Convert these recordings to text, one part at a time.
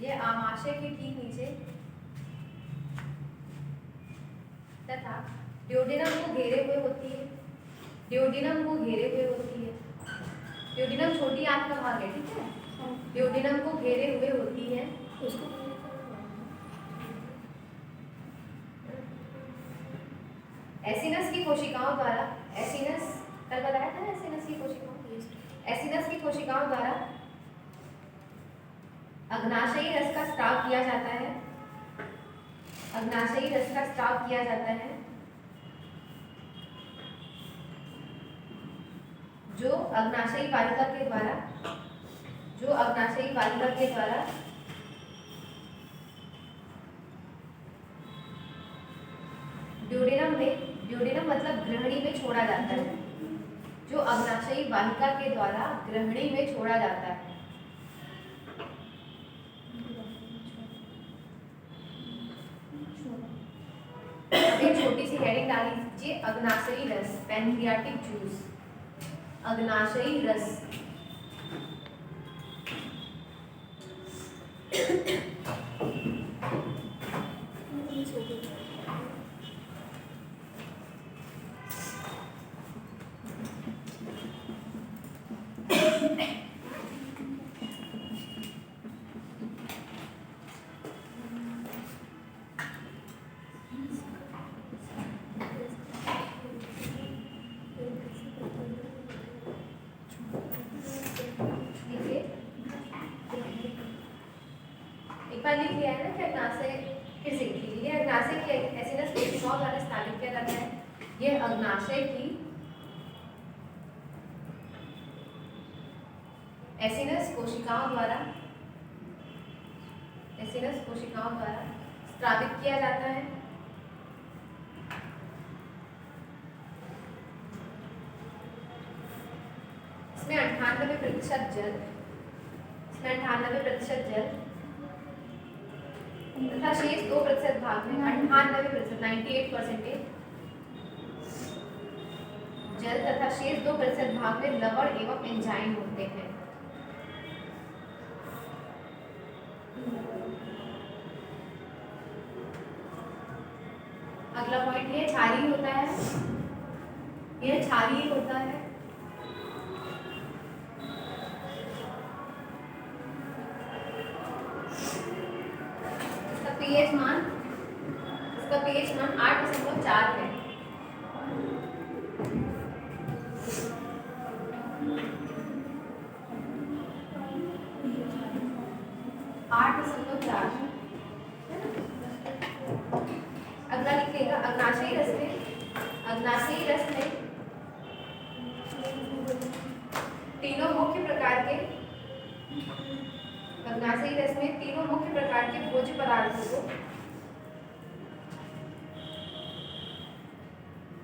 ये आमाशय के ठीक नीचे तथा ड्यूडेनम को घेरे हुए होती है। ड्यूडेनम को घेरे हुए होती है। ड्यूडेनम छोटी आंत का भाग है, ठीक है। ड्यूडेनम को घेरे हुए होती है। एसिनस की कोशिकाओं द्वारा, एसिनस कल बताया था ना, एसिनस की कोशिकाओं, एसिनस की कोशिकाओं द्वारा अग्नाशयी रस का स्राव किया जाता है। अग्नाशयी रस का स्राव किया जाता है जो अग्नाशयी वाहिका के द्वारा, जो अग्नाशयी वाहिका के द्वारा ड्यूडेनम में, ड्यूडेनम मतलब ग्रहणी में छोड़ा जाता है। जो अग्नाशयी वाहिका के द्वारा ग्रहणी में छोड़ा जाता है। एक छोटी सी हेडिंग डाल दीजिए, अग्नाशयी रस, पैनक्रियाटिक जूस। अग्नाशयी रस लिख लिया है ना कि अग्नाशय, फिर से लिख लीजिए। अग्नाशय की एसिनस कोशिकाओं द्वारा स्थापित किया जाता है। यह अग्नाशय की एसिनस कोशिकाओं द्वारा, एसिनस कोशिकाओं द्वारा स्रावित किया जाता है। इसमें 98% जल, इसमें 98% जल तथा शेष 2% भाग में 98%, 98% जल तथा शेष 2% भाग में लवण एवं एंजाइम होते हैं। अगला पॉइंट ये क्षारीय होता है, यह क्षारीय होता है। पीएच मान, इसका पीएच मान 8.4 है। अगला लिखिएगा, अग्नाशयी रस में, अग्नाशयी रस में तीनों मुख्य प्रकार के, अग्नाशयी रस में तीनों मुख्य प्रकार के भोज्य पदार्थों को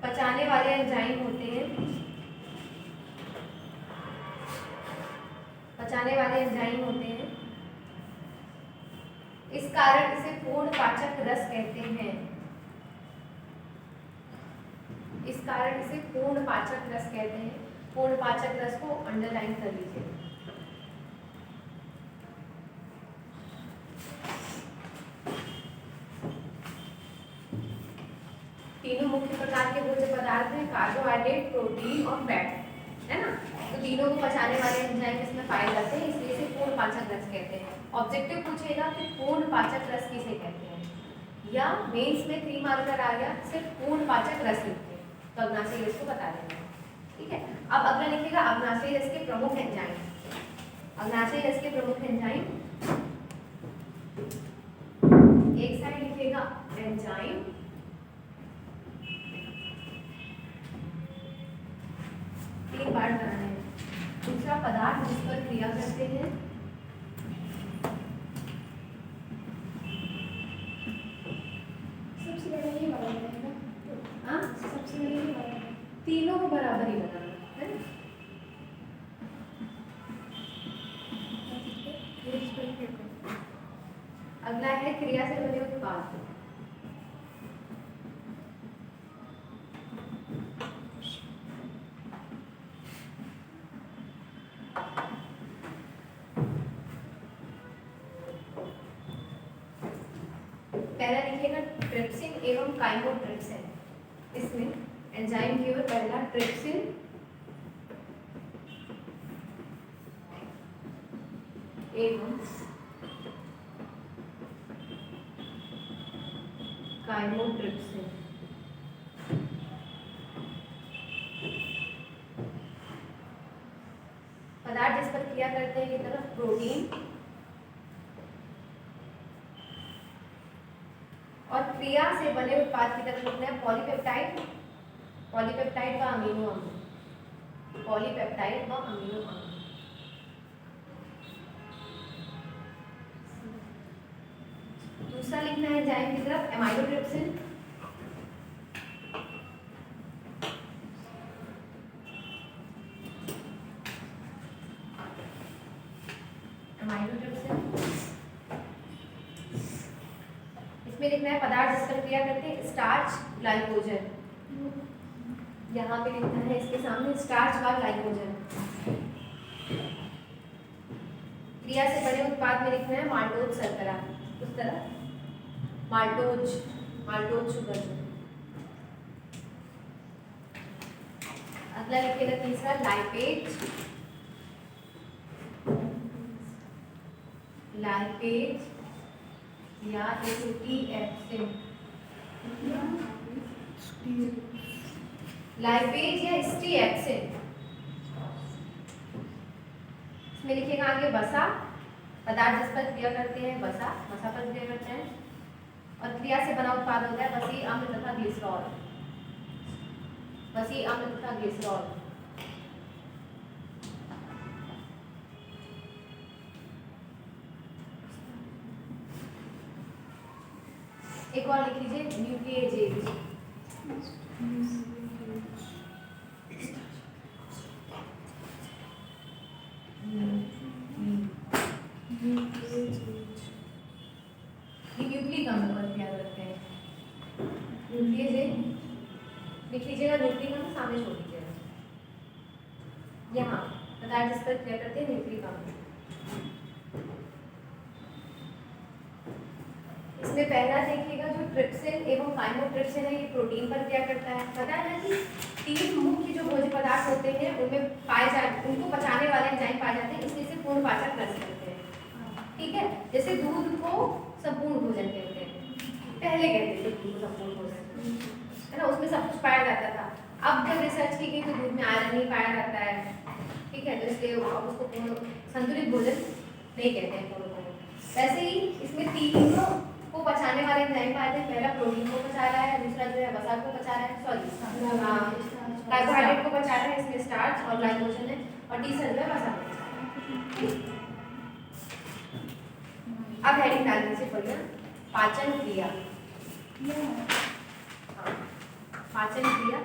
पचाने वाले एंजाइम होते हैं, पचाने वाले एंजाइम होते हैं। इस कारण इसे पूर्ण पाचक रस कहते हैं। इस कारण इसे पूर्ण पाचक रस कहते हैं। पूर्ण पाचक रस को अंडरलाइन कर लीजिए। तीनों मुख्य प्रकार के भोज्य पदार्थ हैं, कार्बोहाइड्रेट, प्रोटीन और फैट, है ना। तो तीनों को पचाने वाले एंजाइम इसमें पाए जाते हैं, इसलिए इसे पूर्ण पाचक रस कहते हैं। ऑब्जेक्टिव पूछेगा कि पूर्ण पाचक रस किसे कहते हैं, या मेंस में 3 मार्कर आ गया, सिर्फ पूर्ण पाचक रस लिखते हैं तो अग्नाशयी रस को बता देंगे, ठीक है। अब अगला लिखिएगा अग्नाशयी रस के प्रमुख एंजाइम। अग्नाशयी रस के प्रमुख एंजाइम, एक साइड लिखिएगा एंजाइम, तीन पार्ट बनाने हैं। दूसरा पदार्थ जिस पर क्रिया करते हैं, सबसे बड़ा ये वाला है ना, हाँ सबसे बड़ा ये वाला है। तीनों को बराबर ही बनाना है ना। अगला है क्रिया से बने उत्पाद। पहला लिखिएगा ट्रिप्सिन एवं काइमोट्रिप्सिन। इसमें एंजाइम की ओर पहला ट्रिप्सिन एवं काइमोट्रिप्सिन। पदार्थ जिस पर क्रिया करते हैं की तरफ प्रोटीन और क्रिया से बने उत्पाद की तरफ लिखना है पॉलीपेप्टाइड, पॉलीपेप्टाइड व अमीनो अम्ल, पॉलीपेप्टाइड व अमीनो अम्ल। दूसरा लिखना है एंजाइम की तरफ एमाइलोट्रिप्सिन, एमाइलोट्रिप्सिन। इसमें लिखना है पदार्थ जिस पर क्रिया करते हैं स्टार्च ग्लाइकोजन, यहाँ पे लिखना है इसके सामने स्टार्च व ग्लाइकोजन। क्रिया से बने उत्पाद में लिखना है माल्टोज शर्करा, उस तरह माल्टोज, माल्टोज शुगर। अगला लिखिएगा तीसरा लाइपेज, लाइपेज या एस्टीएप्सिन, लाइपेज या एस्टीएप्सिन। इसमें लिखिएगा आगे वसा, पदार्थ जिस पर क्रिया करते हैं वसा, वसा पर क्रिया करते हैं और क्रिया से बना उत्पाद होता है वसी अम्ल तथा ग्लिसरॉल, वसी अम्ल तथा ग्लिसरॉल। एक और लिख लीजिए न्यूक्लियेजेज, न्यूक्लिक अम्ल पर क्रिया करते हैं। न्यूक्लियेजेज लिख लीजिएगा, न्यूक्लिक अम्ल सामने छोड़ दीजिएगा। यहाँ पदार्थ जिस पर क्रिया करते हैं न्यूक्लिक अम्ल। इसमें पहला देखिएगा जो ट्रिप्सिन एवं काइमोट्रिप्सिन है, ये प्रोटीन पर क्रिया करता है। पता है ना कि 3 मुख्य जो भोज्य पदार्थ होते हैं उनमें पाए जाते, उनको पचाने वाले एंजाइम पाए जाते हैं, इसलिए से पूर्ण पाचन कर सकते हैं। ठीक है, जैसे दूध को संपूर्ण भोजन कहते हैं, पहले कहते थे दूध को संपूर्ण भोजन, है ना, उसमें सब कुछ पाया जाता था। अब जब रिसर्च की गई तो दूध में आयरन नहीं पाया जाता है। ठीक है, तो इसलिए अब उसको पूर्ण संतुलित भोजन नहीं कहते हैं पूर्ण भोजन। वैसे ही इसमें 3 को पचाने वाले एंजाइम पाए थे, पहला प्रोटीन को पचा रहा है, दूसरा जो है वसा को पचा रहा है, सॉरी कार्बोहाइड्रेट को पचा रहा है, इसमें स्टार्च और ग्लाइकोजन है, और तीसरा जो है वसा को पचा रहा है। अब हेडिंग डाल दीजिए बढ़िया, पाचन क्रिया। पाचन क्रिया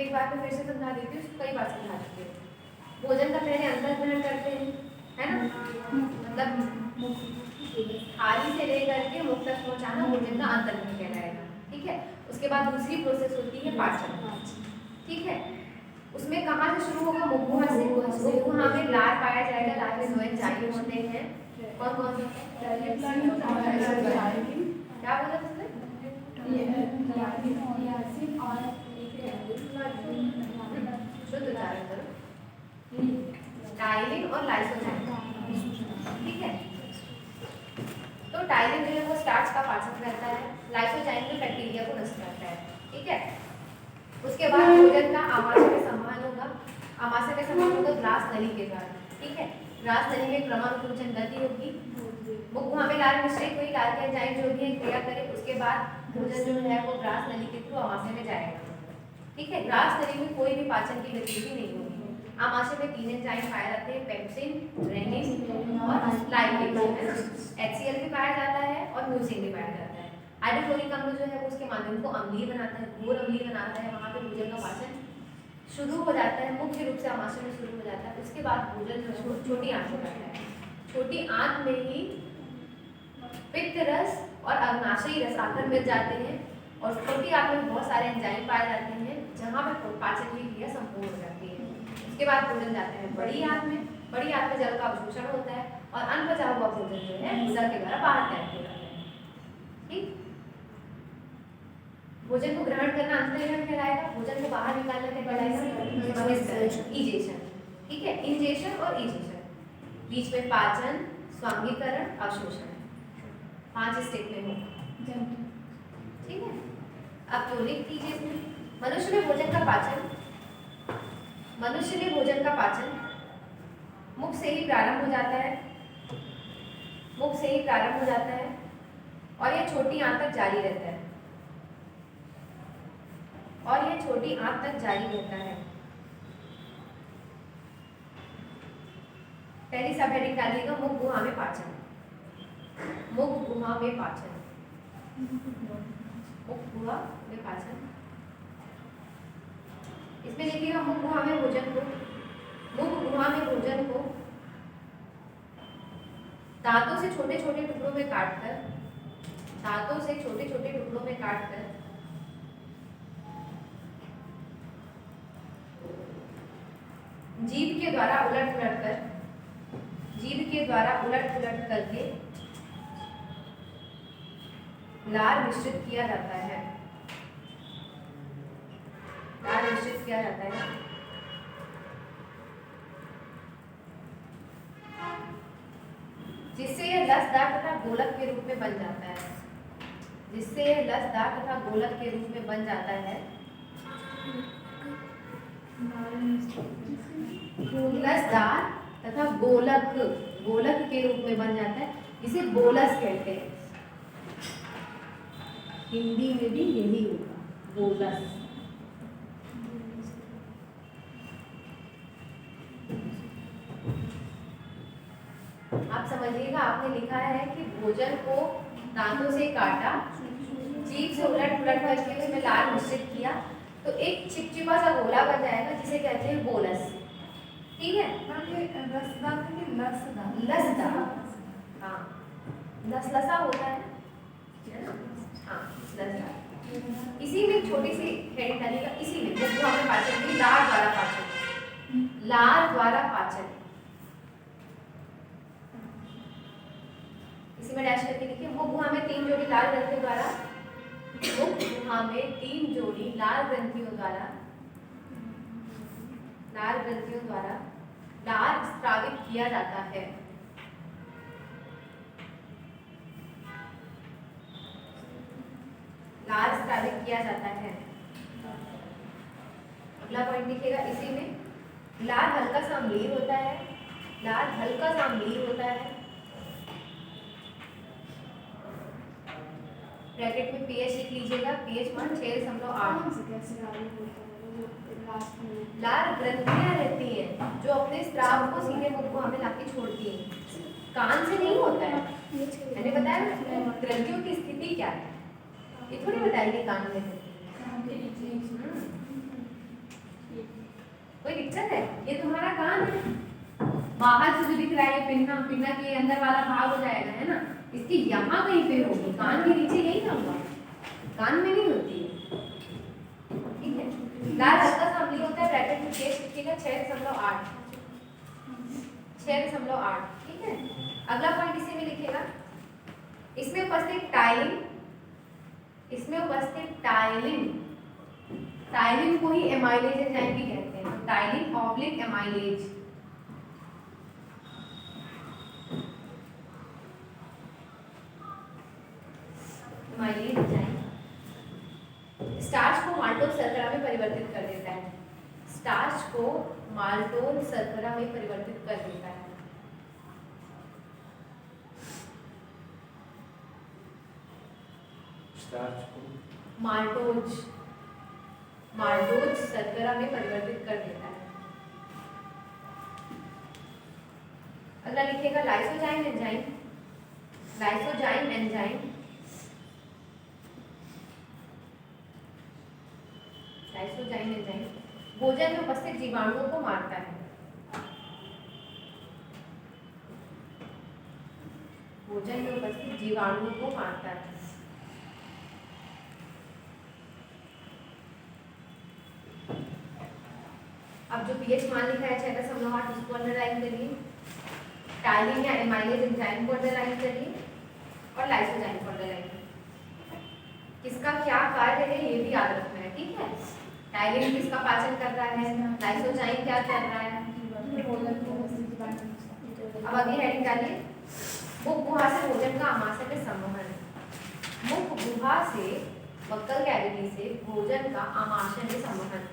एक बार मैं फिर से समझा देती हूँ, कई बार समझा देती हूँ। भोजन का पहले अंदर ग्रहण करते हैं, है ना, मतलब थाली से लेकर के मुख तक पहुँचाना भोजन का अंतर ग्रहण कहलाएगा। ठीक है, उसके बाद दूसरी प्रोसेस होती है पाचन। ठीक है, उसमें कहाँ से शुरू होगा, मुखगुहा से। मुखगुहा में लार पाया जाएगा, लार में 2 एंजाइम होते हैं। कौन कौन से? क्या बोला उसने? शुद्ध उच्चारण करो, टाइलिन और लाइसोजाइम। ठीक है, तो टाइलिन जो है वो स्टार्च का पाचन करता है, लाइसोजाइम जो बैक्टीरिया को नष्ट करता है। ठीक है, उसके बाद भोजन का आमाशय में संवहन होगा, आमाशय में संवहन होगा ग्रास नली के द्वारा। ठीक है, ग्रास नली में क्रमानुक्रम गति होगी, मुखगुहा में लार मिश्रित हुई, लार के एंजाइम जो भी है क्रिया करे, उसके बाद भोजन जो है वो ग्रास नली के थ्रू आमाशय में जाएगा। ठीक है, ग्रास नली में कोई भी पाचन की गतिविधि नहीं होगी। आमाशय में 3 एंजाइम पाए जाते हैं, पेप्सिन, रेनिन और लाइपेज, है ना। HCl भी पाया जाता है और म्यूसिन भी पाया जाता है। हाइड्रोक्लोरिक अम्ल जो है वो उसके माध्यम को अम्लीय बनाता है, घोर अम्लीय बनाता है, वहाँ पे भोजन का पाचन शुरू हो जाता है, मुख्य रूप से आमाशय में शुरू हो जाता है। उसके बाद भोजन जो है छोटी आंत में जाता है, छोटी आंत में ही पित्त रस और अग्नाशयी रस आकर मिल जाते हैं, और छोटी आंत में बहुत सारे एंजाइम पाए जाते हैं, जब जहाँ पे पाचन की क्रिया संपूर्ण हो जाती है। उसके बाद भोजन जाता है बड़ी आंत में। बड़ी आंत में जल का अवशोषण होता है और अनपचा हुआ भोजन जो है गुदा के द्वारा बाहर त्याग हो जाता है। ठीक, भोजन को ग्रहण करना अंतर्ग्रहण कहलाएगा, भोजन को बाहर निकालना क्या कहलाएगा, बहिष्करण, इजेशन। ठीक है, इंजेशन और इजेशन, बीच में पाचन, स्वांगीकरण, अवशोषण, 5 स्टेप में होगा। ठीक है, अब जो लिख दीजिए इसमें, मनुष्य में भोजन का पाचन, मनुष्य में भोजन का पाचन मुख से ही प्रारंभ हो जाता है, मुख से ही प्रारंभ हो जाता है और यह छोटी आंत तक जारी रहता है, और यह छोटी आंत तक जारी रहता है। पहली सब हेडिंग डालिएगा, मुख गुहा में पाचन, मुख गुहा में पाचन, मुख गुहा में पाचन। इसमें लिखिएगा मुख गुहा में भोजन को, मुख गुहा में भोजन को दांतों से छोटे छोटे टुकड़ों में काटकर, दांतों से छोटे छोटे टुकड़ों में काटकर जीभ के द्वारा उलट पुलट कर, जीभ के द्वारा उलट पुलट करके लार मिश्रित किया जाता है, लार मिश्रित किया जाता है। जिससे यह लसदार तथा गोलक के रूप में बन जाता है, जिससे यह लसदार तथा गोलक के रूप में बन जाता है। लसदार तथा गोलक, गोलक के रूप में बन जाता है, जिसे बोलस कहते हैं। हिंदी में भी यही होगा, बोलस। आप समझिएगा, आपने लिखा है कि भोजन को दांतों से काटा, जीभ से उलट पुलट करके उसमें लार मिश्रित किया, तो एक चिपचिपा सा गोला बन जाएगा जिसे कहते हैं बोलस। ठीक है, लसदार, हाँ, लसलसा होता है ना, हाँ, लसदार। इसी में छोटी सी हेडिंग डालिएगा, इसी में मुख गुहा में पाचन की लार द्वारा पाचन, लार द्वारा पाचन, इसी में डैश करके लिखिए, मुख गुहा में 3 जोड़ी लाल ग्रंथियों द्वारा, मुख गुहा में 3 जोड़ी लाल ग्रंथियों द्वारा, लाल ग्रंथियों द्वारा लार स्रावित किया जाता है। लार स्रावित किया जाता है। अगला पॉइंट लिखिएगा, इसी में लार हल्का सा अम्लीय होता है, लार हल्का सा अम्लीय होता है। ब्रैकेट में पीएच लिख लीजिएगा, पीएच मान 6.8। लार ग्रंथियां रहती हैं जो अपने स्राव को सीधे मुख गुहा में लाके छोड़ती हैं, कान से नहीं होता है। मैंने बताया ग्रंथियों की स्थिति क्या है, ये थोड़ी बताइए कान में कोई दिक्कत है। ये तुम्हारा कान है, बाहर से जो दिख रहा है पिन्ना, पिन्ना के अंदर वाला भाग हो जाएगा, है ना, इसकी यहाँ कहीं पे होगी, कान के नीचे यही ना होगा, कान में नहीं होती है। ठीक है, लार हल्का सा अम्लीय होता है, ब्रैकेट में केस लिखिएगा 6.8, 6.8। ठीक है, अगला पॉइंट इसी में लिखिएगा, इसमें उपस्थित टाइलिन, इसमें उपस्थित टाइलिन, टाइलिन को ही एमाइलेज एंजाइम भी कहते हैं, तो ptyalin oblique amylase, amylase enzyme starch को माल्टोज शर्करा में परिवर्तित कर देता है, स्टार्च को माल्टोज शर्करा में परिवर्तित कर देता है। स्टार्च को माल्टोज, माल्टोज शर्करा में परिवर्तित कर देता है। अगला लिखिएगा lysozyme enzyme, lysozyme enzyme, lysozyme enzyme भोजन में उपस्थित जीवाणुओं को मारता है, भोजन में उपस्थित जीवाणुओं को मारता है। अब जो पीएच मान लिखा है 6 का समूह 8 उसको अंडरलाइन करिए, टाइलिन या एमाइलेज एंजाइम को अंडरलाइन करिए और लाइसोजाइम को अंडरलाइन करिए। किसका क्या कार्य है ये भी याद रखना है, ठीक है। टाइलिन किसका पाचन कर रहा है, लाइसोजाइम क्या कर रहा है। अब अगली हेडिंग डालिए, मुख गुहा से भोजन का आमाशय में संवहन। मुख गुहा से बक्कल कैविटी से भोजन का आमाशय में संवहन।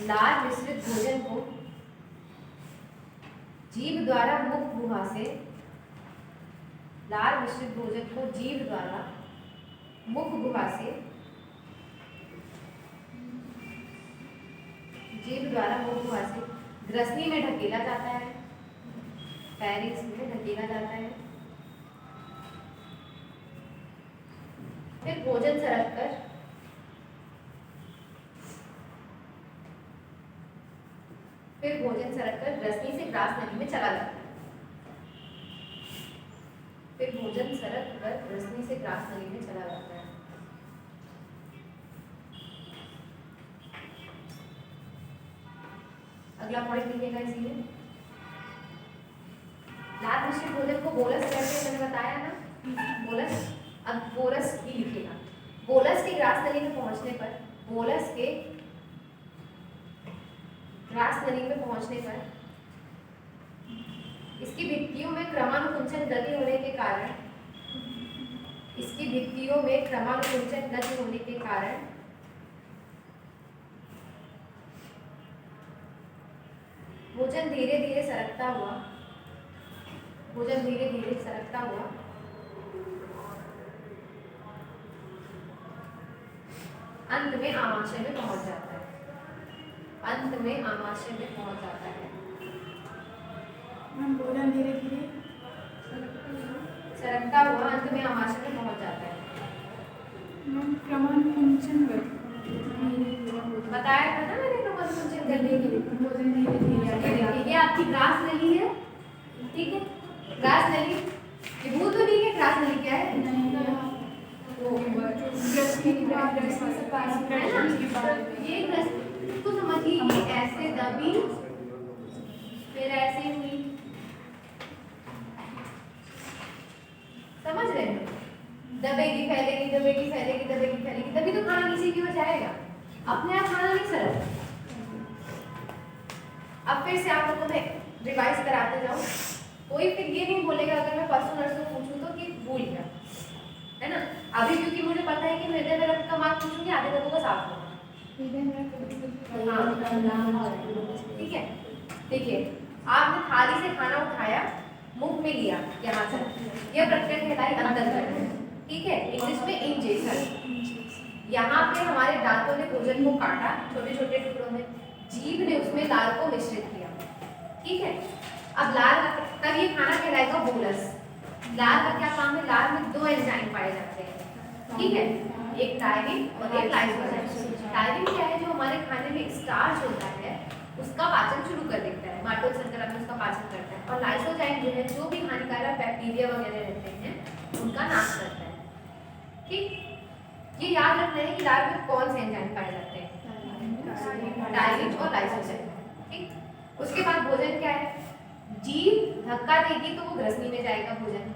लार मिश्रित भोजन को जीभ द्वारा मुख गुहा से, लार मिश्रित भोजन को जीभ द्वारा मुख गुहा से, जीभ द्वारा मुख गुहा से ग्रसनी में ढकेला जाता है, पैरिंग्स में ढकेला जाता है। फिर भोजन सरककर ग्रसनी से ग्रास नली में चला जाता है। फिर भोजन सरककर ग्रसनी से ग्रास नली में चला जाता है। अगला पॉइंट लिखिएगा इसीलिए, लार मिश्रित भोजन को बोलस कहते हैं, मैंने बताया ना बोलस। अब बोलस ही लिखिएगा। बोलस के ग्रास नली में पहुंचने पर, बोलस के ग्रास नली में पहुंचने पर इसकी भित्तियों में क्रमानुकुंचन गति होने के कारण, इसकी भित्तियों में क्रमानुकुंचन गति होने के कारण भोजन धीरे धीरे सरकता हुआ, भोजन धीरे धीरे सरकता हुआ अंत में आमाशय में पहुंच जाता है। अंत में आमाशय में पहुंच जाता है। भोजन धीरे धीरे सरकता हुआ अंत में आमाशय में पहुंच जाता है। क्रमानुकुंचन बताया था ना मैंने क्रमानुकुंचन करने के लिए। भोजन धीरे धीरे ये आपकी ग्रास नली है, ठीक है। ग्रास नली ये भूल तो नहीं है, ग्रास नली क्या है, ये ग्रसनी को समझिए, ये ऐसे दबी फिर ऐसे हुई, समझ रहे हो। दबेगी फैलेगी, दबेगी फैलेगी, दबेगी फैलेगी, तभी तो खाना नीचे की ओर जाएगा, अपने आप खाना नहीं सरकता। अब फिर से आप लोगों को मैं रिवाइज कराते जाऊं, कोई फिर ये नहीं बोलेगा अगर मैं परसों नर्सों पूछूं तो कि भूल गया, है ना। अभी क्योंकि मुझे पता है कि हृदय में रक्त का मार्ग पूछूंगी, आधे लोगों को साफ होगा। ठीक है, देखिए आपने थाली से खाना उठाया, मुंह में लिया, यहाँ से यह प्रक्रिया कहलाई अंतर्गत, ठीक है, इंग्लिश में इंजेशन। यहाँ पे हमारे दांतों ने भोजन को काटा छोटे छोटे टुकड़ों में, जीभ ने उसमें लार को मिश्रित किया, ठीक है। अब लार तब ये खाना कहलाएगा बोलस। लार का क्या काम है, लार में 2 एंजाइम पाए जाते हैं, ठीक है, एक टायरिन और एक लाइसोजाइम। टायरिन क्या है, जो हमारे खाने में स्टार्च होता है उसका पाचन शुरू कर देता है, माटोल शर्करा में उसका पाचन करता है। और लाइसोजाइम जो है, जो भी हानिकारक बैक्टीरिया वगैरह रहते हैं उनका नाश करता है, ठीक। ये याद रखना है कि लार में कौन से एंजाइम पाए जाते हैं, टायरिन और लाइसोजाइम, ठीक। उसके बाद भोजन क्या है, जीभ धक्का देगी तो वो ग्रसनी में जाएगा भोजन,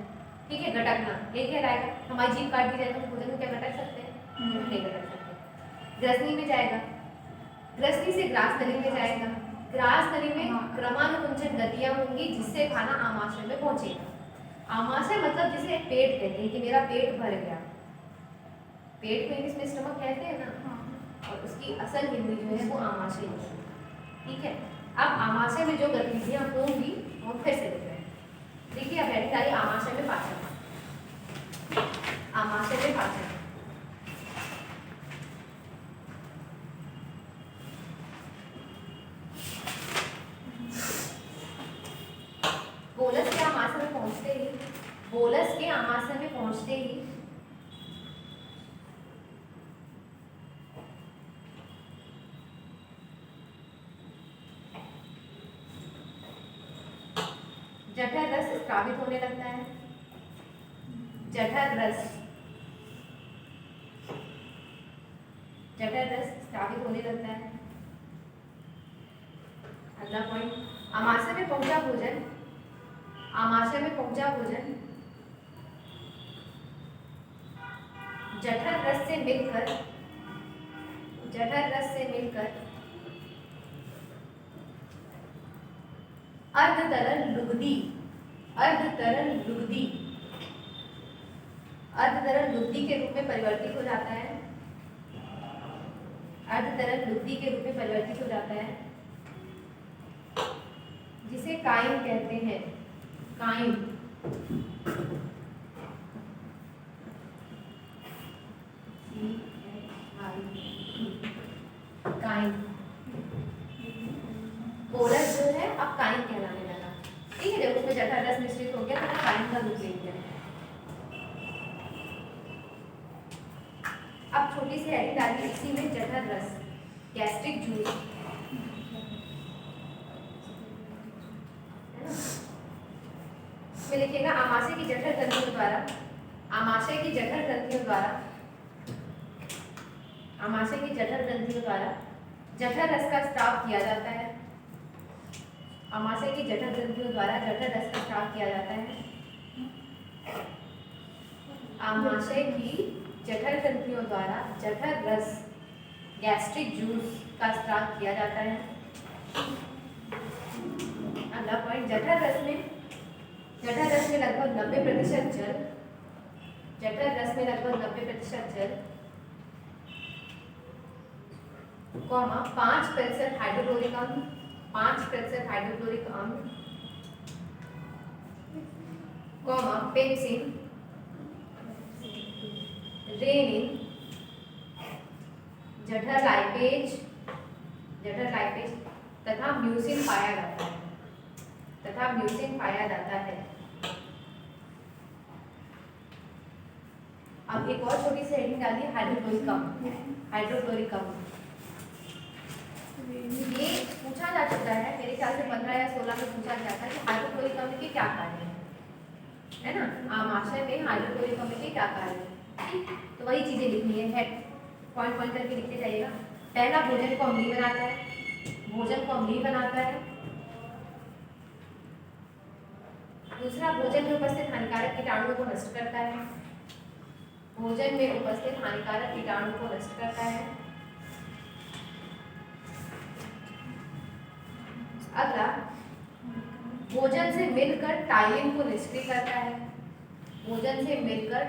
ठीक है, गटकना ये कहलाएगा। हमारी जीभ काट दी जाए तो भोजन को क्या गटक सकते हैं, नहीं गटक सकते। ग्रसनी में जाएगा, ग्रसनी से ग्रास नली में जाएगा, ग्रास नली में क्रमानुकुंचन गतियां होंगी जिससे खाना आमाशय में पहुंचेगा। आमाशय मतलब जिसे पेट कहते हैं कि मेरा पेट भर गया, पेट को इंग्लिश में स्टमक कहते हैं ना, और उसकी असल हिंदी जो है वो आमाशय है, ठीक है। अब आमाशय में जो गतिविधियां होंगी वो फिर से देख रहे हैं, देखिए अब हेडिंग आई आमाशय में पाचन। आमाशय में पाचन, बोलस के आमाशय में पहुंचते ही, बोलस के आमाशय में पहुंचते ही जठर रस स्रावित होने लगता है, जठर रस स्रावित होने लगता है। अगला पॉइंट, आमाशय में पहुंचा भोजन जठर रस से मिलकर अर्धतरल लुगदी के रूप में परिवर्तित हो जाता है, जिसे काइम कहते हैं। काइम कोरस जो है अब काइम कहलाने लगा। ठीक है, जब उसमें जठर रस मिश्रित हो गया तो वो काइम का रूप ले लिया। अब छोटी सी हेडिंग डाली इसी में, जठर रस, गैस्ट्रिक जूस, में लिखिएगा आमाशय की जठर ग्रंथियों द्वारा जठर रस का स्राव किया जाता है। आमाशय की जठर ग्रंथियों द्वारा जठर रस का स्राव किया जाता है। आमाशय की जठर ग्रंथियों द्वारा जठर रस, गैस्ट्रिक जूस का स्राव किया जाता है। अगला पॉइंट, जठर रस में लगभग 90% जल, जठर रस में लगभग 90% जल, 5% हाइड्रोक्लोरिक अम्ल, 5% हाइड्रोक्लोरिक अम्ल, पेप्सिन, रेनिन, जठर लाइपेज तथा म्यूसिन पाया जाता है। अब एक और छोटी सी हेडिंग डालिए, हाइड्रोक्लोरिक अम्ल। ये पूछा जा चुका है, मेरे ख्याल से 15 या 16 में पूछा गया था कि हाइड्रोक्लोरिक अम्ल के क्या कार्य हैं, है ना। आमाशय में हाइड्रोक्लोरिक अम्ल के क्या कार्य हैं, तो वही चीजें लिखनी है, पॉइंट करके लिखते जाइएगा। पहला, भोजन को अम्लीय बनाता है। दूसरा, भोजन में उपस्थित हानिकारक कीटाणुओं को नष्ट करता है। अगला, भोजन से मिलकर टाइलिन को निष्क्रिय करता है।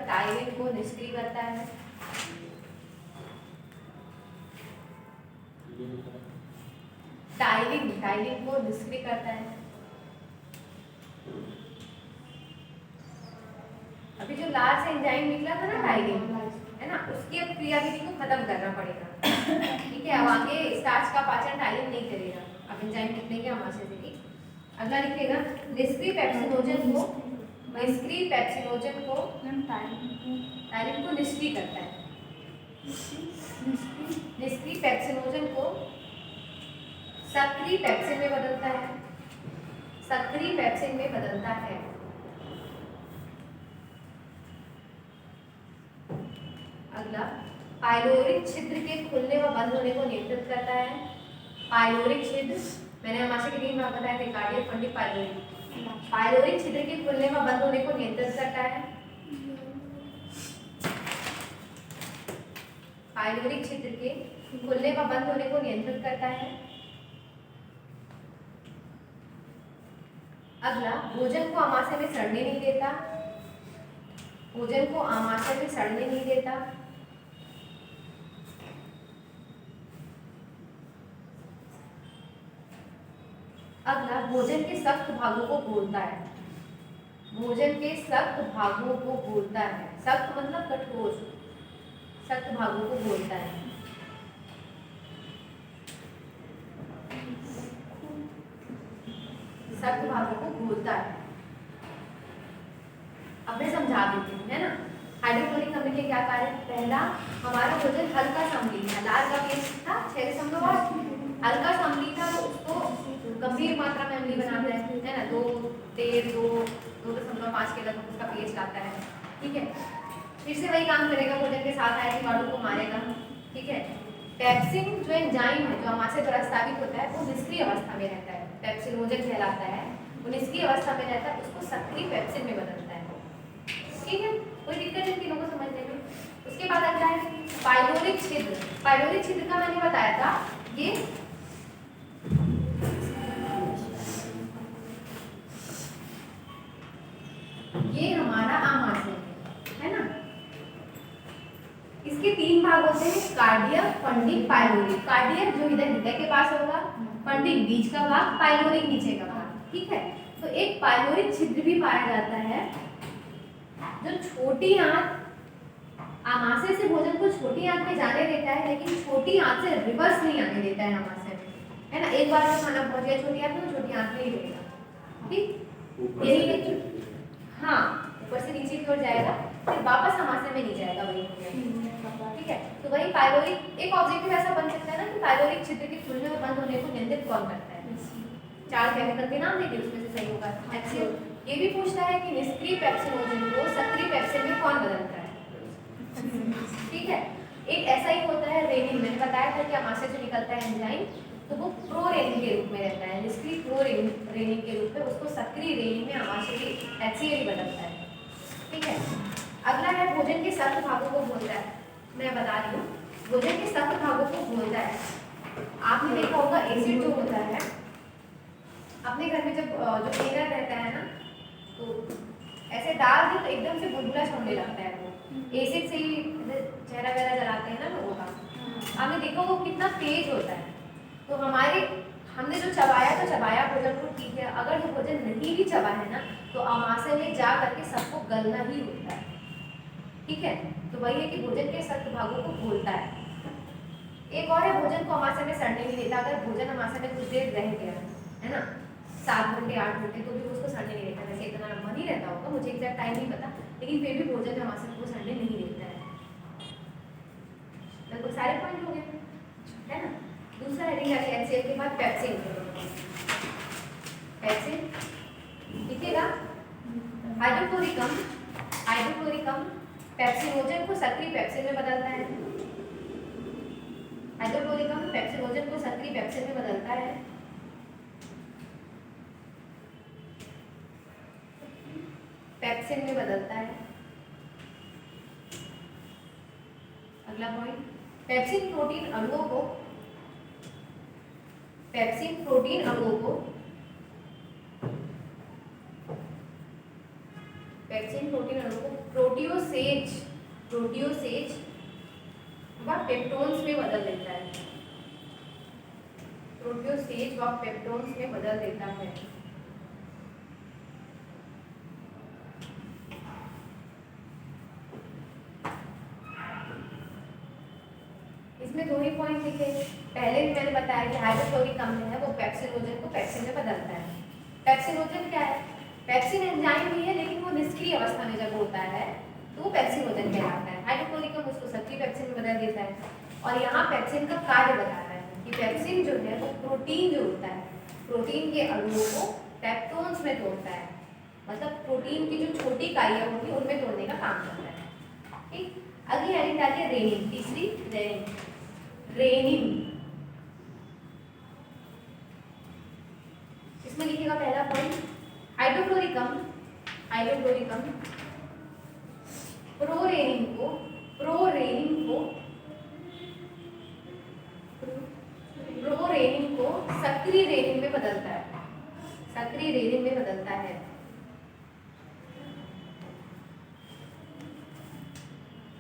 टाइलिन को निष्क्रिय करता है। अभी जो लाल से एंजाइम निकला था ना टाइलिन, है ना, उसकी अब क्रियाविधि को खत्म करना पड़ेगा। ठीक है, अब आगे स्टार्च का पाचन टाइलिन नहीं करेगा, अब एंजाइम निकलेंगे आमाशय से। ठीक, अगला लिखिएगा, निष्क्रिय पेप्सिनोजन को निष्क्रिय करता है। निष्क्रिय पेप्सिनोजन को सक्रिय पेप्सिन में बदलता है। अगला, पाइलोरिक छिद्र के खुलने व बंद होने को नियंत्रित करता है। पाइलोरिक छिद्र, मैंने आमाशय के 3 भाग बताए थे, कार्डियक, फंडिक, पाइलोरिक। पाइलोरिक छिद्र के खुलने व बंद होने को नियंत्रित करता है। पाइलोरिक छिद्र के खुलने व बंद होने को नियंत्रित करता है। अगला, भोजन को आमाशय में सड़ने नहीं देता। अगला, भोजन के सख्त भागों को घोलता है। सख्त मतलब कठोर, सख्त भागों को घोलता है। अब मैं समझा देती हूँ, है ना। हाइड्रोक्लोरिक अम्ल के क्या कार्य? पहला, हमारा भोजन हल्का सा अम्लीय था, लाल का पेज था 6.8, हल्का सा अम्लीय था, तो उसको गंभीर मात्रा में अम्लीय बनाता है ना, 2 2.5 के लगभग उसका pH आता है, ठीक है। फिर से वही काम करेगा, भोजन के साथ आए जीवाणु को मारेगा, ठीक है। पेप्सिन जो एंजाइम है जो आमाशय द्वारा स्रावित होता है वो निष्क्रिय अवस्था में रहता है, पेप्सिनोजन कहलाता है, वो निष्क्रिय अवस्था में रहता है, उसको सक्रिय पेप्सिन में बदलता है, ठीक है। कोई दिक्कत नहीं तीनों को समझने में। उसके बाद अगला है पाइलोरिक छिद्र। पाइलोरिक छिद्र का मैंने बताया था, ये हमारा आमाशय है ना। इसके 3 भाग होते हैं, कार्डियक, फंडिक, पाइलोरिक। कार्डियक जो इधर हृदय के पास होगा, फंडिक बीच का भाग, पाइलोरिक नीचे का भाग, ठीक है। तो एक पाइलोरिक छिद्र भी पाया जाता है जो छोटी आंत, आमाशय से भोजन को छोटी आंत में जाने देता है, लेकिन छोटी आंत से रिवर्स नहीं आने देता है आमाशय में, है ना। एक बार में खाना पहुंच गया छोटी आंत में, छोटी आंत में ही रहेगा, ठीक। यही है कि हाँ, ऊपर से नीचे की ओर जाएगा, फिर वापस आमाशय में नहीं जाएगा, वही हो गया, ठीक है। तो वही पाइलोरिक, एक ऑब्जेक्टिव ऐसा बन सकता है ना कि पाइलोरिक छिद्र के खुलने और बंद होने को नियंत्रित कौन करता है। 4 केमिकल के नाम दीजिए, उसमें से सही होगा HCl। ये भी पूछता है कि निष्क्रिय पेप्सिनोजन को सक्रिय पेप्सिन में कौन बदलता है, ठीक है। एक ऐसा ही होता है रेनिन, मैंने बताया था कि आमाशय से निकलता है एंजाइम, तो वो प्रोरेनिन के रूप में रहता है, निष्क्रिय प्रोरेनिन के रूप में, उसको सक्रिय रेनिन में आमाशय की HCl बदलता है, ठीक है। अगला है भोजन के सख्त भागों को घोलता है। मैं बता रही हूँ, भोजन के सख्त भागों को घोलता है। आपने देखा होगा एसिड जो होता है, अपने घर में जब जो क्लीनर रहता है ना, तो ऐसे डाल दे तो एकदम से बुलबुला छोड़ने लगता है, वो एसिड से ही चेहरा वगैरह जलाते हैं ना लोगों का, आपने देखा वो कितना तेज होता है। तो हमने जो चबाया तो चबाया भोजन को, ठीक है, अगर जो भोजन नहीं भी चबा है ना, तो आमाशय में जा करके सबको गलना ही होता है, ठीक है। तो वही है कि भोजन के सख्त भागों को घोलता है। एक और है, भोजन को आमाशय में सड़ने नहीं देता। अगर भोजन आमाशय में कुछ देर रह गया है ना, 7 घंटे 8 घंटे, तो भी उसको सड़ने नहीं देता। वैसे इतना लंबा नहीं रहता होगा, मुझे एग्जैक्ट टाइम नहीं पता, लेकिन फिर भी भोजन आमाशय को सड़ने नहीं देता है। लगभग सारे पॉइंट हो गए, है ना। दूसरा हेडिंग है HCl के बाद पेप्सिन। पेप्सिन लिखिएगा, हाइड्रोक्लोरिकम, हाइड्रोक्लोरिकम पेप्सिनोजन को सक्रिय पेप्सिन में बदलता है। हाइड्रोक्लोरिकम पेप्सिनोजन को सक्रिय पेप्सिन में बदलता है। पेप्सिन में बदलता है। अगला पॉइंट, पेप्सिन प्रोटीन अणुओं को, पेप्सिन प्रोटीन अणुओं को, पेप्सिन प्रोटीन अणुओं को प्रोटियोसेज, प्रोटियोसेज व पेप्टोन्स में बदल देता है। प्रोटियोसेज व पेप्टोन्स में बदल देता है। इसमें 2 ही पॉइंट लिखे। पहले भी मैंने बताया कि हाइड्रोक्लोरिक अम्ल है वो पेप्सिनोजन को पेप्सिन में बदलता है। पेप्सिनोजन क्या है? पेप्सिन एंजाइम भी है, लेकिन वो निष्क्रिय अवस्था में जब होता है तो वो पेप्सिनोजन कहलाता है। हाइड्रोक्लोरिक अम्ल उसको सक्रिय पेप्सिन में बदल देता है। और यहाँ पेप्सिन का कार्य बताता है कि पेप्सिन जो है वो प्रोटीन जो होता है, प्रोटीन के अणुओं को पेप्टोन्स में तोड़ता है, मतलब प्रोटीन की जो छोटी इकाइयाँ होंगी उनमें तोड़ने का काम करता है, ठीक। अगली हेडिंग डालिए रेनिन, तीसरी रेनिन। रेनिन इसमें लिखिएगा पहला पॉइंट, हाइड्रोक्लोरिकम, हाइड्रोक्लोरिकम प्रोरेनिन को, प्रोरेनिन को, प्रोरेनिन को सक्रिय रेनिन में बदलता है, सक्रिय रेनिन में बदलता है।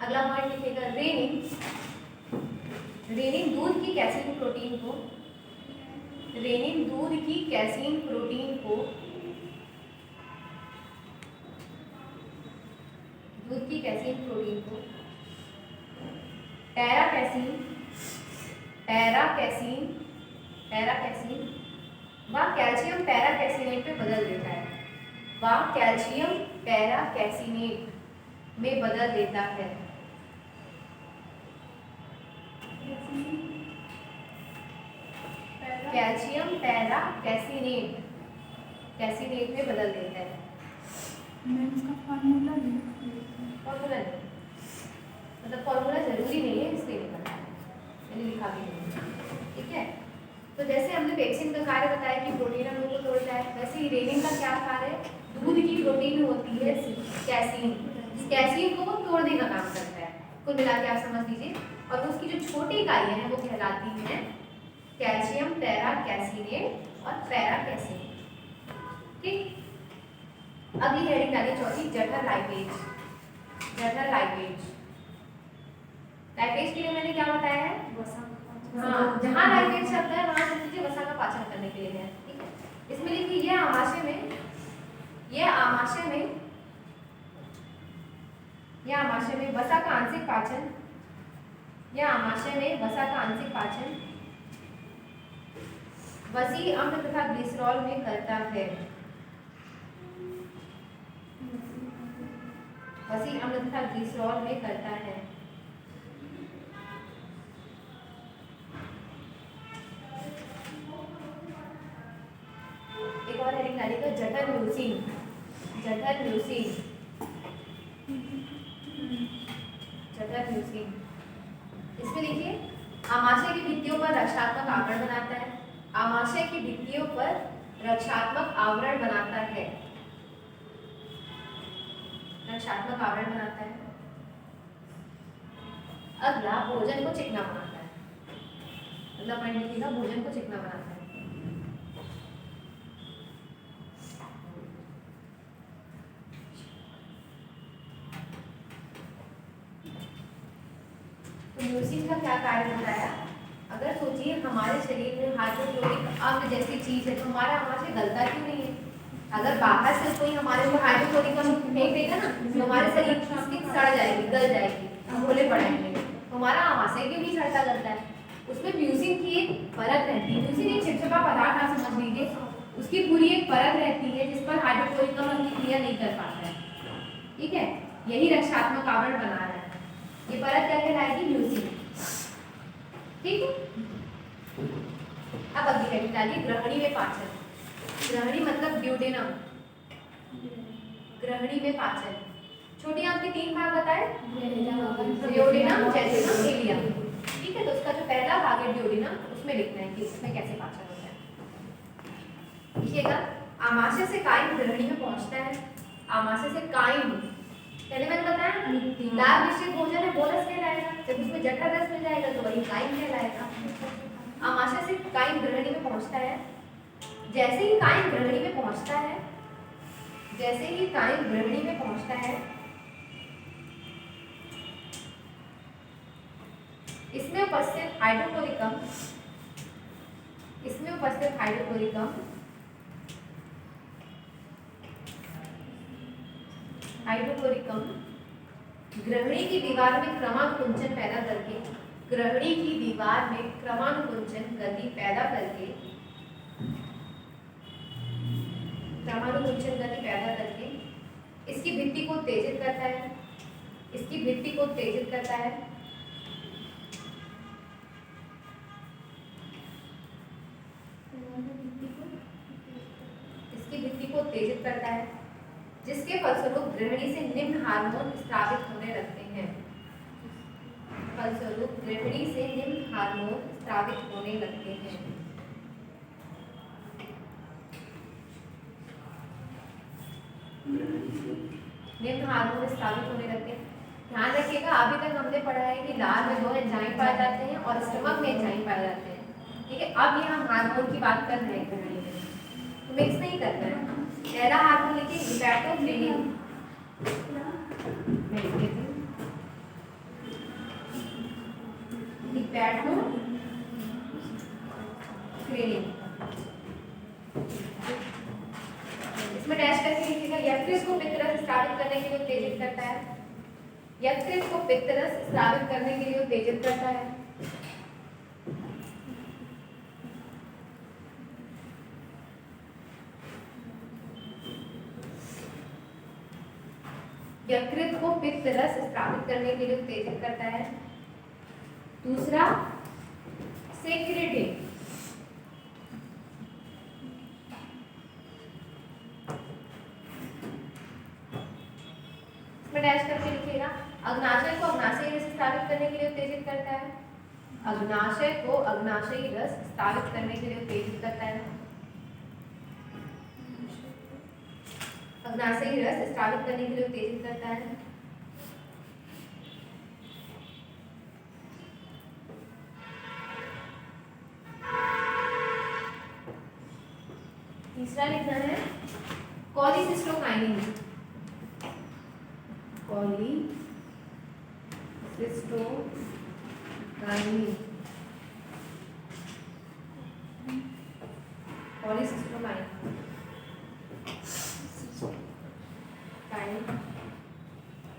अगला पॉइंट लिखिएगा रेनिन, रेनिन दूध की कैसीन प्रोटीन को, रेनिन दूध की कैसीन प्रोटीन को, दूध की कैसीन प्रोटीन को पैराकैसीन, पैराकैसीन, पैराकैसीन व कैल्शियम पैराकैसीनेट में बदल देता है, व कैल्शियम पैराकैसीनेट में बदल देता है। कैल्शियम पैराकैसीनेट कैसिनेट में बदल देता है। मैम इसका फार्मूला भी फॉर्मूला नहीं, मतलब फॉर्मूला जरूरी नहीं है इसलिए नहीं पता है, मैंने लिखा भी नहीं है, ठीक है। तो जैसे हमने पेप्सिन का कार्य बताया कि प्रोटीन अणु को तोड़ता है, वैसे ही रेनिन का क्या कार्य है, दूध की प्रोटीन होती है कैसीन, कैसीन को वो तोड़ने का काम करता है। कुल मिला के आप समझ लीजिए, और उसकी जो छोटी इकाइयां हैं वो कहलाती हैं कैल्शियम पैरा कैसिनेट और पैरा कैसिनेट, ठीक। अगली हेडिंग डालिए चौथी, जठर लाइपेज। जठर लाइपेज, लाइपेज के लिए मैंने क्या बताया है, हाँ, जहाँ लाइपेज शब्द है वहां समझ लीजिए वसा का पाचन करने के लिए है, ठीक है। इसमें लिखिए यह आमाशय में, यह आमाशय में, यह आमाशय में वसा का आंशिक पाचन, यह आमाशय में वसा का आंशिक पाचन वसी अम्ल तथा ग्लिसरॉल में करता है। वसी अम्ल तथा ग्लिसरॉल में करता है। एक और हेडिंग डालिएगा जठर ल्यूसीन। जठर ल्यूसीन, जठर ल्यूसीन, इसमें लिखिए आमाशय की भित्तियों पर रक्षात्मक आवरण बनाता है। आमाशय की भित्तियों पर रक्षात्मक आवरण बनाता है, रक्षात्मक आवरण बनाता है। अगला भोजन को चिकना बनाता है, अगला पॉइंट लिखिएगा भोजन को चिकना बनाता है। तो ल्यूसीन का क्या कार्य बताया, अगर सोचिए हमारे शरीर में हाइड्रोक्लोरिक अम्ल जैसी चीज है तो हमारा आमाशय गलता क्यों नहीं है। अगर बाहर से कोई हमारे ऊपर हाइड्रोक्लोरिक अम्ल फेंक देगा ना तो हमारे शरीर की सड़ जाएगी, गल जाएगी, हम भोले पड़ेंगे। तो हमारा आमाशय क्यों नहीं सड़ता गलता है, उसमें म्यूसिन की एक परत रहती है। म्यूसिन एक चिपचिपा पदार्थ आप समझ लीजिए, उसकी पूरी एक परत रहती है जिस पर हाइड्रोक्लोरिक अम्ल की क्रिया नहीं कर पाता है, ठीक है। यही रक्षात्मक आवरण बना रहा है, ये परत क्या कहलाएगी, म्यूसिन, ठीक है। अब अगली हेडिंग डालिए ग्रहणी में पाचन। ग्रहणी मतलब ड्यूडेनम, ग्रहणी में पाचन। छोटी आंत के तीन भाग बताए, ड्यूडेनम, जेजुनम, इलियम, ठीक है। तो उसका जो पहला भाग है ड्यूडेनम, उसमें लिखना है कि इसमें कैसे पाचन होता है। लिखिएगा आमाशय से कायम ग्रहणी में पहुंचता है। आमाशय से कायम, पहले मैंने बताया लाभ निश्चित भोजन है, बोनस कहलाएगा। जब उसमें जठर रस मिल जाएगा तो वही कायम कहलाएगा। आमाशय से कायम ग्रहणी में पहुंचता है। जैसे ही कायम ग्रहणी में पहुंचता है, जैसे ही कायम ग्रहणी में पहुंचता है, इसमें उपस्थित हाइड्रोक्लोरिक अम्ल, इसमें उपस्थित हाइड्रोक्लोरिक अम्ल, हाइड्रोक्लोरिक अम्ल ग्रहणी की दीवार में क्रमानुकुंचन पैदा करके, ग्रहणी की दीवार में क्रमानुकुंचन गति पैदा करके, क्रमानुकुंचन गति पैदा करके इसकी भित्ति को उत्तेजित करता है, इसकी भित्ति को उत्तेजित करता है। इसकी भित्ति को उत्तेजित करता है, जिसके फलस्वरूप ग्रहणी से निम्न हार्मोन स्रावित होने लगते हैं। फलस्वरूप ग्रहणी से निम्न हार्मोन स्रावित होने लगते हैं। निम्न हार्मोन स्रावित होने लगते हैं। ध्यान रखिएगा अभी तक हमने पढ़ा है कि लार में दो एंजाइम पाए जाते हैं और स्टमक में एंजाइम पाए जाते हैं, ठीक है। अब ये हम हार्मोन की बात कर रहे हैं ग्रहणी में, तो मिक्स नहीं करना है। पहला हार्मोन लिखिए हिपैटोक्रिनिन, मैं लिख देती हूँ हिपैटोक्रिनिन। इसमें डैश करके लिखिएगा यकृत को पित्तरस स्रावित करने के लिए उत्तेजित करता है। यकृत को पित्तरस स्रावित करने के लिए उत्तेजित करता है। यकृत को पित्त रस स्रावित करने के लिए उत्तेजित करता है। दूसरा सेक्रेटिन, इसमें डैश करके लिखिएगा। अग्नाशय को अग्नाशयी रस स्रावित करने के लिए उत्तेजित करता है। अग्नाशय को अग्नाशयी रस स्रावित करने के लिए उत्तेजित करता है। अग्नाशयी रस स्रावित करने के लिए उत्तेजित करता है। तीसरा लिखना है कॉलीसिस्टोकाइनिन। कॉलीसिस्टोकाइनिन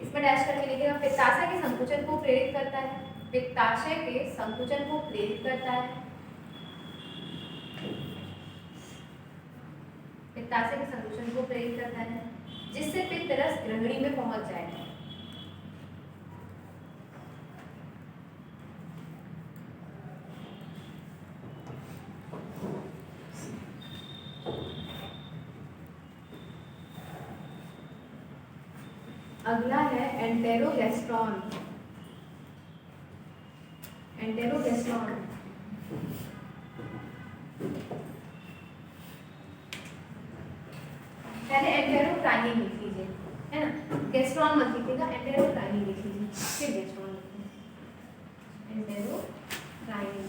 इसमें डैश करके लिखिएगा। पित्ताशय के संकुचन को प्रेरित करता है। पित्ताशय के संकुचन को प्रेरित करता है। पित्ताशय के संकुचन को प्रेरित करता है जिससे पित्त रस ग्रहणी में पहुंच जाए। अगला है एंटेरोगेस्ट्रॉन। एंटेरोगेस्ट्रॉन पहले एंटेरोकाइनिन लिख लीजिए, है ना, गेस्ट्रॉन मत लिखिएगा, एंटेरोकाइनिन लिख लीजिए, फिर गेस्ट्रॉन लिखिए। एंटेरोकाइनिन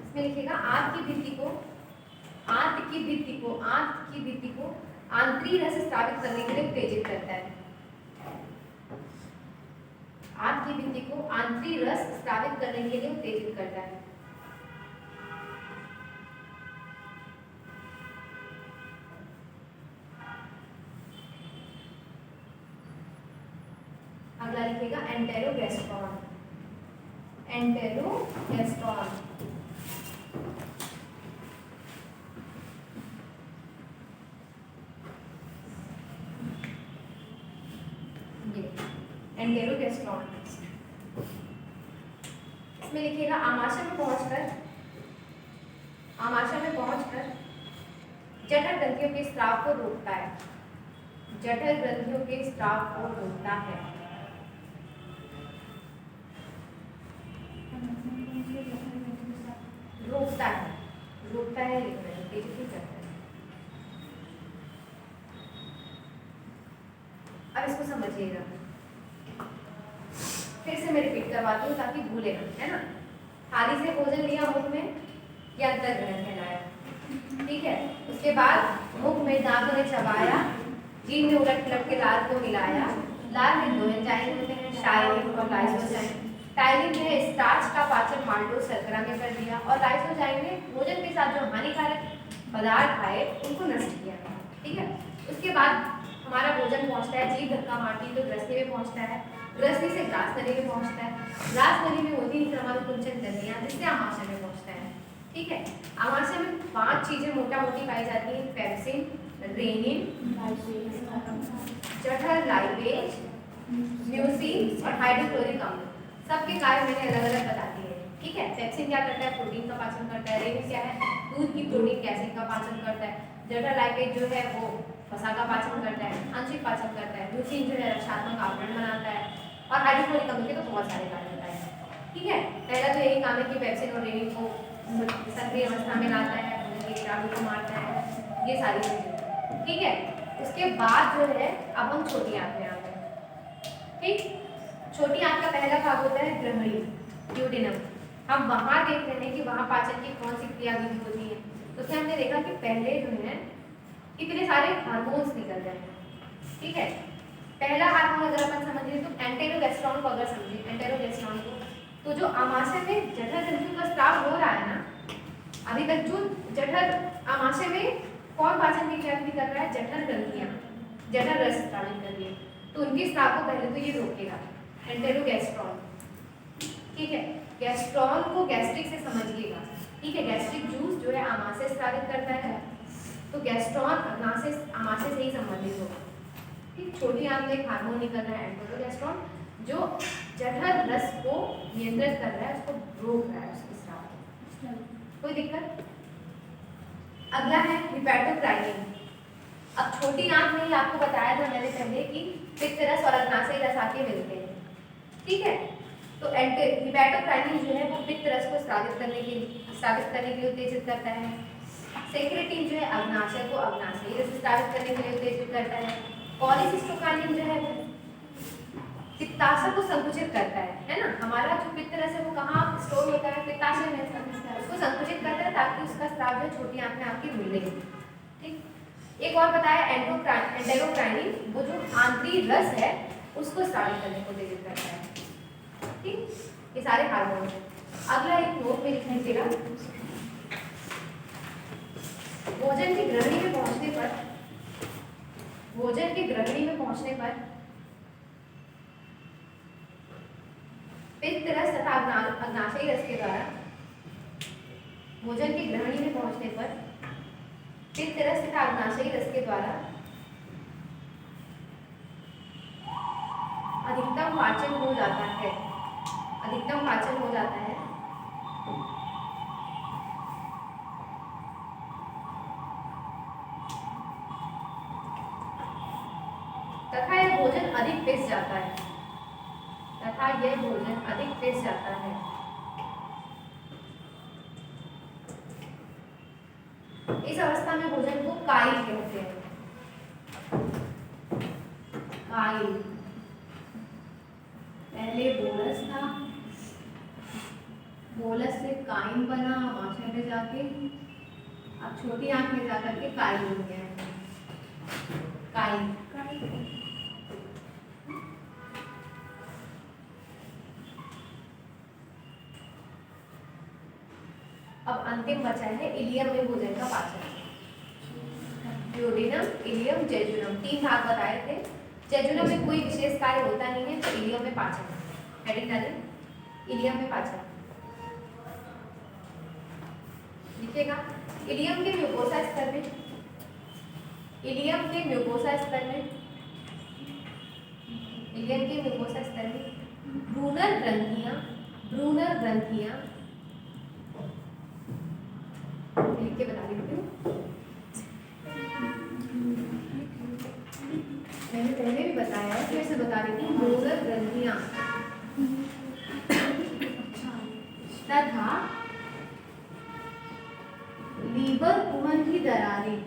इसमें लिखिएगा आंत की भित्ति को आंतरी रस स्रावित करने के लिए उत्तेजित करता है। आंत की भित्ति को आंतरी रस स्रावित करने के लिए उत्तेजित करता है। अगला लिखिएगा एंटेरोगेस्ट्रॉन। एंटेरोगेस्ट्रॉन एंटेरोगेस्ट्रॉन इसमें लिखिएगा आमाशय में पहुंचकर जठर ग्रंथियों के स्राव को रोकता है। जठर ग्रंथियों के स्राव को रोकता है। रोकता है लिखना है, उत्तेजित नहीं करता है। अब इसको समझिएगा, फिर से मैं रिपीट करवाती हूँ ताकि भूले ना, है ना। थाली से भोजन लिया मुख में या अंतर ग्रहण कहलाया, ठीक है। उसके बाद मुख में दांतों ने चबाया, जीभ में उलट पलट के लार को मिलाया। लार में दो एंजाइम होते हैं, टाइलिन और लाइसोजाइम। टाइलिन ने स्टार्च का पाचन माल्टोज शर्करा में कर दिया और लाइसोजाइम ने भोजन के साथ जो हानिकारक पदार्थ आए उनको नष्ट किया, ठीक है। उसके बाद हमारा भोजन पहुंचता है जीभ धक्का मारती तो ग्रसनी में पहुंचता है, ग्रसनी से ग्रास नली में पहुंचता है, ग्रास नली में होती है क्रमानुकुंचन ग्रंथियां जिससे आमाशय में पहुंचता है, ठीक है। आमाशय में 5 चीजें मोटा मोटी पाई जाती हैं, पेप्सिन, रेनिन, जठर लाइपेज, म्यूसिन और हाइड्रोक्लोरिक अम्ल। सबके कार्य मैंने अलग अलग बता दिए, ठीक है। पेप्सिन क्या करता है, प्रोटीन का पाचन करता है। रेनिन क्या है, दूध की प्रोटीन एसिड का पाचन करता है। जठर लाइपेज जो है वो वसा का पाचन करता है, आंशिक पाचन करता है। म्यूसिन जो है रक्षात्मक आवरण बनाता है और हाइड्रोक्लोरिक अम्ल के तो बहुत सारे कार्य होता है, ठीक है। पहला तो यही काम है कि पेप्सिन और रेनिन को सक्रिय अवस्था में लाता है, कीटाणु को मारता है, ये सारी चीजें, ठीक है। उसके बाद जो है अब हम छोटी आंत में आते हैं, ठीक। छोटी आंत का पहला भाग होता है ग्रहणी, ड्यूडेनम। हम वहां देखते हैं कि वहां पाचन की कौन सी क्रियाविधि होती है। तो क्या हमने देखा कि पहले जो है इतने सारे हार्मोन्स निकल रहे हैं, ठीक है। पहला हार्मोन अगर अपन समझिए तो एंटेरोगेस्ट्रॉन को अगर समझिए, एंटेरोगेस्ट्रॉन को, तो जो आमाशय में जठर ग्रंथियों का स्राव हो रहा है ना, अभी तक जो जठर आमाशय में कौन पाचन की क्रियाविधि कर रहा है, जठर ग्रंथियां, जठर रस स्रावित कर रही है, तो उनके स्राव को पहले तो ये रोकेगा एंटेरोगेस्ट्रॉन, ठीक है। गैस्ट्रॉन को गैस्ट्रिक से समझिएगा, ठीक है। गैस्ट्रिक जूस जो है आमाशय स्रावित करता है, तो गैस्ट्रॉन आमाशय से ही संबंधित होगा, ठीक। छोटी आंत में एक हार्मोन निकल रहा है एंटेरोगेस्ट्रॉन जो जठर रस को नियंत्रित कर रहा है, उसको रोक रहा है, उसके स्राव। कोई दिक्कत? अगला है हिपैटोकाइनिन। अब छोटी आंत में ही आपको बताया था मैंने पहले कि पित्त रस और अग्नाशयी रस आके मिलते हैं, ठीक है। तो हिपैटोकाइनिन जो है वो पित्त रस को स्रावित करने के लिए उत्तेजित करता है। सेक्रेटिन जो है अग्नाशय को अग्नाशयी रस स्रावित करने के लिए उत्तेजित करता है। कॉलिसिस्टोकाइनिन जो है वो पित्ताशय को संकुचित करता है ना। हमारा जो पित्त रस है वो कहाँ स्टोर होता है? पित्ताशय में। उसको संकुचित करता है ताकि उसका स्राव जो छोटी आंत में आके मिले, ठीक। एक और बताया एंटेरोकाइनिन, वो जो आंतरिक रस है उसको स्रावित करने को उत्तेजित करता है, ठीक। ये सारे हार्मोन हैं। अगला एक नोट में लिख लीजिएगा, भोजन की ग्रहणी में पहुंचने पर पित्त रस तथा अग्नाशयी रस के द्वारा भोजन की ग्रहणी में पहुंचने पर पित्त रस तथा अग्नाशयी रस के द्वारा अधिकतम पाचन हो जाता है। तथा यह भोजन अधिक पिस जाता है। इस अवस्था में भोजन को काइल कहते हैं। काइल, पहले बोलस था, बोलस से काइन बना आंखें में जाके, अब छोटी आंख में जाकर के काइल हो गया है। काइल अब अंतिम बचा है इलियम में भोजन का पाचन। ड्यूडेनम, इलियम, जेजुनम, 3 भाग बताए थे। जेजुनम में कोई विशेष कार्य होता नहीं है, तो इलियम में पाचन। हेडिंग डालें, इलियम में पाचन लिखिएगा। इलियम के म्यूकोसा स्तर में ब्रूनर ग्रंथियां लिख के बता देती हूँ। मैंने पहले भी बताया है, फिर से बता देती हूँ। ब्रूनर ग्रंथियां तथा लीवर कुहन की दरारें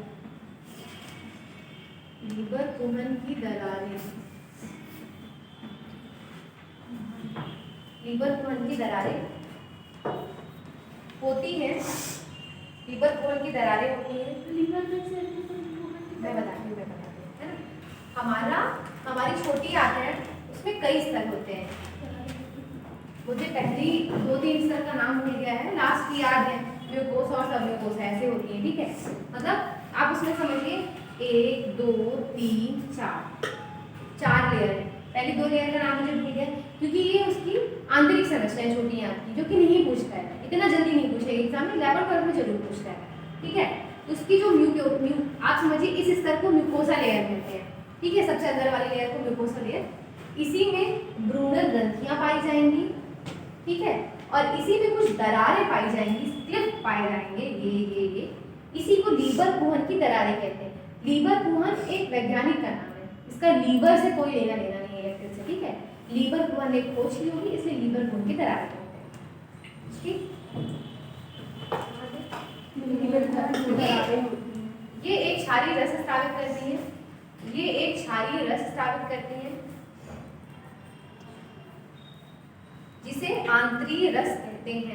होती हैं। लीवर कुहन की दरारें होती हैं। मैं बताती हूँ, है ना। हमारी छोटी आंत है, उसमें कई स्तर होते हैं। मुझे पहली 2-3 स्तर का नाम भूल गया है, लास्ट की याद है। म्यूकोसा और सबम्यूकोसा ऐसे होती है, ठीक है। मतलब आप उसमें समझिए 1 2 3 4 लेयर है। पहली 2 लेयर का नाम मुझे भूल गया, क्योंकि ये उसकी आंतरिक संरचना है छोटी आंत की, जो कि नहीं पूछता है, इतना जल्दी नहीं पूछेगा एग्जाम में, लेवल पर में जरूर पूछता है, ठीक है। उसकी जो आप समझिए इस स्तर को म्यूकोसा लेयर कहते हैं, ठीक है। सबसे अंदर वाली लेयर को म्यूकोसा लेयर। इसी में ब्रूनर ग्रंथियां पाई जाएंगी, ठीक है। और इसी में कुछ दरारें पाई जाएंगी, स्क्लिप पाए जाएंगे, ये इसी को लीवर कुहन की दरारें कहते हैं। लीवर कुहन एक वैज्ञानिक का नाम है, इसका लीवर से कोई लेना देना नहीं है इलेक्ट्रिक से, ठीक है। लीवर कुहन ने खोज की होगी, इसलिए लीवर कुहन की दरारें कहते हैं, ठीक। ये एक क्षारीय रस स्रावित करती है, जिसे आंतरीय रस कहते हैं।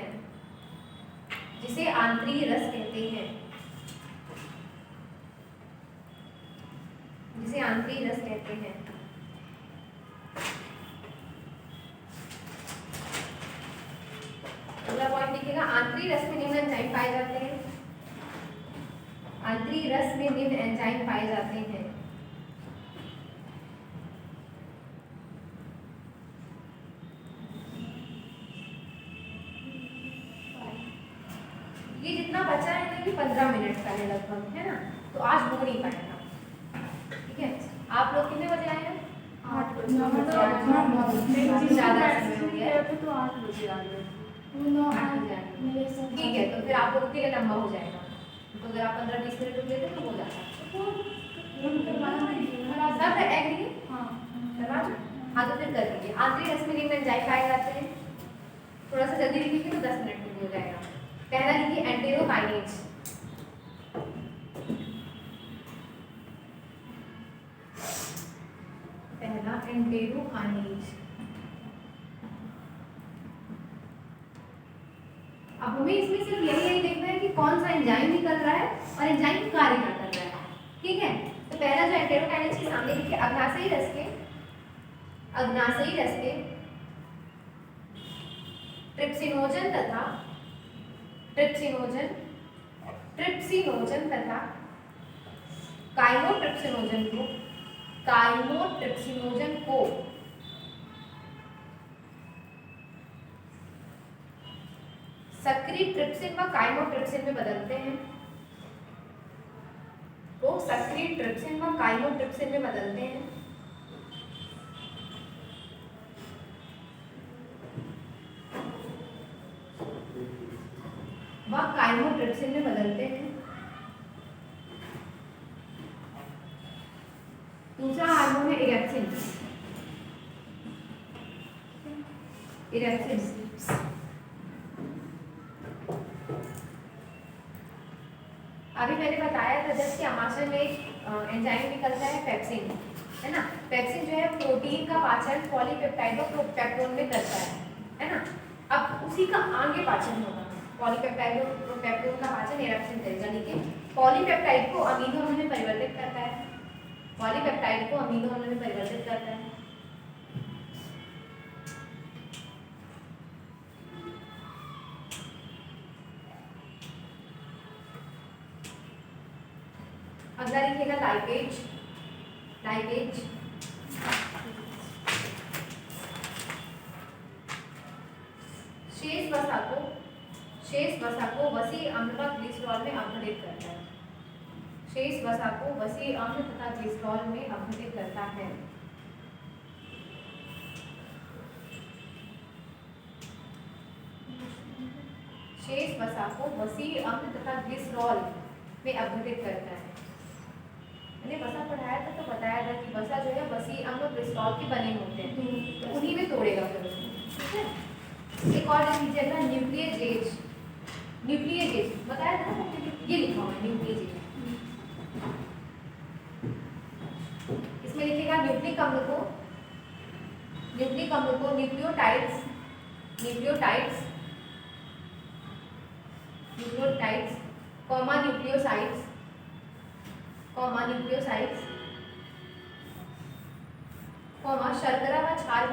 अगला पॉइंट देखिएगा, आंतरिक रस में निम्न एंजाइम पाए जाते हैं। ये जितना बचा है ना, ये 15 मिनट का है लगभग, है ना। तो आज हो नहीं पाएगा, ठीक है। आप लोग कितने बजे आए हैं? 8 बजे। ज़्यादा समय हो गया है, तो 8 बजे आ गए। 8 बजे आए, ठीक है। तो फिर आप लोगों के लिए लंबा हो जाएगा, तो अगर आप 15-20 मिनट रुक लेते तो हो जाता। सब एग्री है? हाँ करवा दो? हाँ तो फिर कर लीजिए। आखिरी रश्मि में एंजाइम पाए जाते हैं, थोड़ा सा जल्दी लिखिए तो 10 मिनट में भी हो जाएगा। पहला लिखिए एंटेरोकाइनेज। पहला एंटेरोकाइनेज। अब हमें इसमें सिर्फ यही देखना है कि कौन सा एंजाइम निकल रहा है और एंजाइम कार्य क्या कर रहा है, ठीक है। तो पहला जो एंटेरोकाइनेज के सामने लिखिए अग्नाशयी रस के, अग्नाशयी रस के ट्रिप्सिनोजन तथा ट्रिप्सिनोजन तथा काइमोट्रिप्सिनोजन को सक्रिय ट्रिप्सिन व काइमोट्रिप्सिन में बदलते हैं, तो सक्रिय ट्रिप्सिन व काइमोट्रिप्सिन में बदलते हैं। वह काइमोट्रिप्सिन में बदलते हैं। दूसरा हार्मोन है इरेप्सिन। अभी मैंने बताया था जब कि आमाशय में एक एंजाइम निकलता है पेप्सिन, है ना। पेप्सिन जो है प्रोटीन का पाचन पॉलीपेप्टाइड और पेप्टोन में करता है ना। अब उसी का आगे पाचन होगा, पॉलीपेप्टाइड और पेप्टोन का पाचन इरेप्सिन करेगा, ठीक है। पॉलीपेप्टाइड को अमीनो अम्ल में परिवर्तित करता है, पॉलीपेप्टाइड को अमीनो अम्ल में परिवर्तित करता है। अगला लिखिएगा लाइपेज। शेष वसा को वसी अम्ल व ग्लिसरॉल में अपघटित करता है। शेष वसा को वसी अम्ल तथा ग्लिसरॉल में अपघटित करता है। शेष वसा को वसी अम्ल तथा ग्लिसरॉल में अपघटित करता है। मैंने वसा पढ़ाया था तो बताया था कि वसा जो है वसी अम्ल और ग्लिसरॉल के बने होते हैं, तो उन्हीं में तोड़ेगा फिर उसको, ठीक है। एक और लिख लीजिएगा न्यूक्लियेज बताया था ना, ये लिखा हुआ है न्यूक्लियेज। इसमें लिखिएगा न्यूक्लिक अम्ल को न्यूक्लियोटाइड्स कॉमा न्यूक्लियोसाइड्स शर्करा व क्षार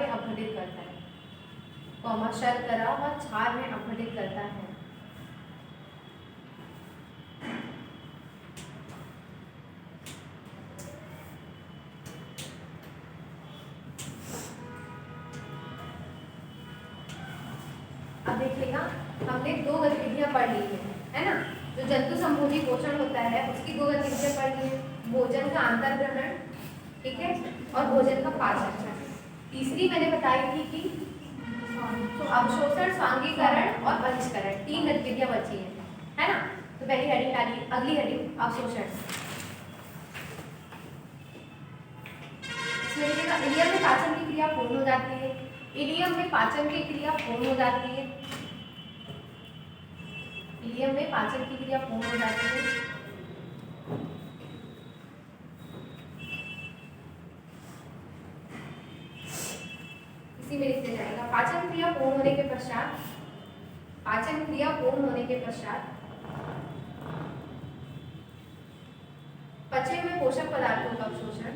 में अपघटित करता है, अब देखिएगा हमने 2 गतिविधियां पढ़ ली है ना। जो जंतु संभोगी पोषण होता है उसकी 2 गतिविधियां पढ़ ली है, भोजन का अंतर्ग्रहण, ठीक है, और भोजन का पाचन। तीसरी मैंने बताई थी कि अवशोषण, स्वांगीकरण और बहिष्करण, 3 गतिविधियां बची है ना। तो पहली हेडिंग डालिए, अगली हेडिंग अवशोषण। इसमें लिखिएगा इलियम में पाचन की क्रिया पूर्ण हो जाती है, इलियम में पाचन की क्रिया पूर्ण हो जाती है, इलियम में पाचन की क्रिया पूर्ण हो जाती है। इसी में लिखते जाएगा पाचन क्रिया पूर्ण होने के पश्चात पचे हुए पोषक पदार्थों का अवशोषण,